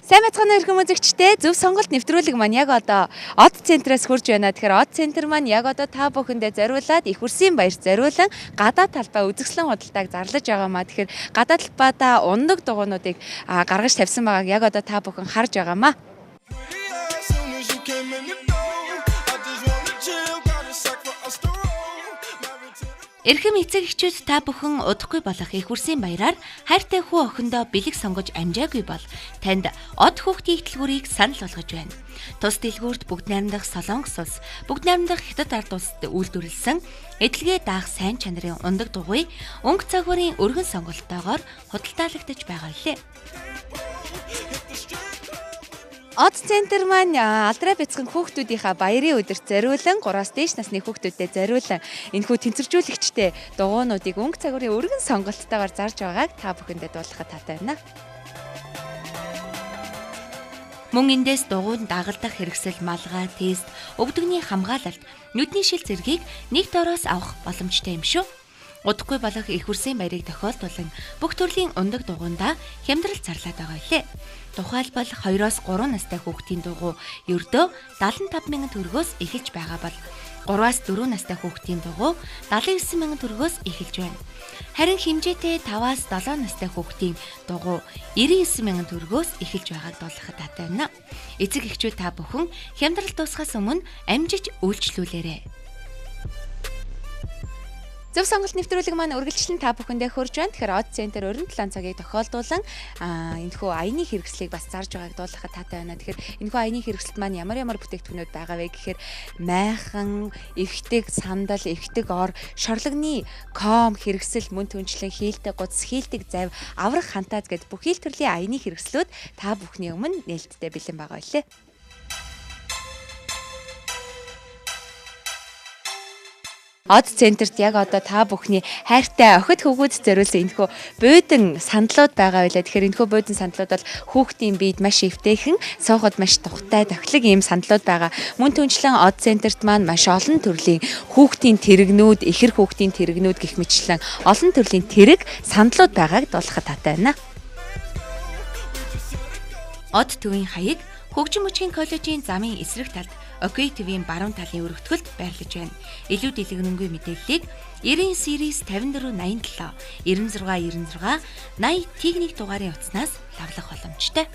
Сайн мэцхан өрхөм үзэгчтэй зөв сонголт нэвтрүүлэг маань яг одоо Од центраас хурж байна. Тэгэхээр Од центр маань яг одоо та бүхэндээ зориулаад их хүрсийн баяр зориулан гадаа талбай үзэсгэлэн худалдааг зарлаж байгаамаа. Тэгэхээр гадаа талбайдаа ундаг дугуйнуудыг гаргаж тавьсан байгааг яг одоо та бүхэн харж байгаамаа. Эрхэм эцэг эхчүүд та бүхэн удахгүй болох их хүрсийн баяраар хайртай хүү охиндоо бэлэг сонгож амжаагүй бол танд Од хүүхдийн дэлгүүрийг санал болгож байна. Тус дэлгүүрт бүгд найрамдах Солонгос улс, бүгд найрамдах Хятад ард улсад үйлдвэрлэсэн эдлэгээ даах сайн чанарын ундаг дугуй өнгө цагуурын өргөн сонголтоогоор худалдаалагдаж байгаа лээ. Од центр маань алдраа бяцхан хүүхдүүдийнхаа баярын өдөрт зориулан 3-аас дээш насны хүүхдүүдэд зориулан энэхүү тэнцвэржүүлэгчтэй дугуйнуудыг өнгө цагуурын өргөн сонголттойгоор зарж байгааг та бүхэндээ дуулгахад таатай байна. Мөн эндээс дугуйн дагалдах хэрэгсэл, малгай, тест, өвдөгний хамгаалалт, нүдний шил зэргийг нэг дороос авах боломжтой юм шүү. Удахгүй болох их хүрсийн баярыг тохиолдуулан бүх төрлийн ундаг дугуйндаа хямдрал зарлаад байгаа лээ. Тухайлбал 2-оос 3 настай хүүхдийн дугуй ердөө 75,000 төгрөгөөс эхэлж байгаа бол 3-аас 4 настай хүүхдийн дугуй 79,000 төгрөгөөс эхэлж байна. Харин хэмжээтэй 5-аас 7 настай хүүхдийн дугуй 99,000 төгрөгөөс эхэлж байгааг дуулгахад таатай байна. Эцэг эхчүүд та бүхэн хямдрал дуусахаас өмнө амжиж үйлчлүүлээрэй. Зөв сонголт нэвтрүүлэг маань үргэлжлэн та бүхэндээ хүрж байна. Тэгэхээр Од центр өрн 7 цагийг тохиолдуулан энэхүү аяны хэрэгслийг бас зарж байгааг дуулгахад таатай байна. Тэгэхээр энэхүү аяны хэрэгсэлд маань ямар бүтээгдэхүүнүүд байгаа вэ гэхээр майхан, эвхдэг сандал, эвхдэг ор, шорлогны ком хэрэгсэл, мөн түнчлэн хийлдэг гуц, хийлдэг завь, аврах хантаз гэд бүхий л төрлийн аяны хэрэгслүүд та бүхний өмнө нээлттэй бэлэн байгаа байлээ. Од центрт яг одоо та бүхний хайртай охид хөвгүүд зориулсан энэхүү буудан сандлууд байгаа байлаа. Тэгэхээр энэхүү буудан сандлууд бол хүүхдийн биед маш эвтэйхэн, суухад маш тухтай, тохилог ийм сандлууд байгаа. Мөн түнчлэн Од центрт маань маш олон төрлийн хүүхдийн тэрэгнүүд, ихэр хүүхдийн тэрэгнүүд гэх мэтчлэн олон төрлийн тэрэг сандлууд байгааг дуулгахад таатай байна. Од төвийн хаяг Хөгжин мөчгийн коллежийн замын эсрэг талд Окей ТV-ийн баруун талын өргөтгөлд байрлаж байна. Илүү дэлгэрэнгүй мэдээллийг 90 series 5487 96 96 80 техник дугаарын утаснаас лавлах боломжтой.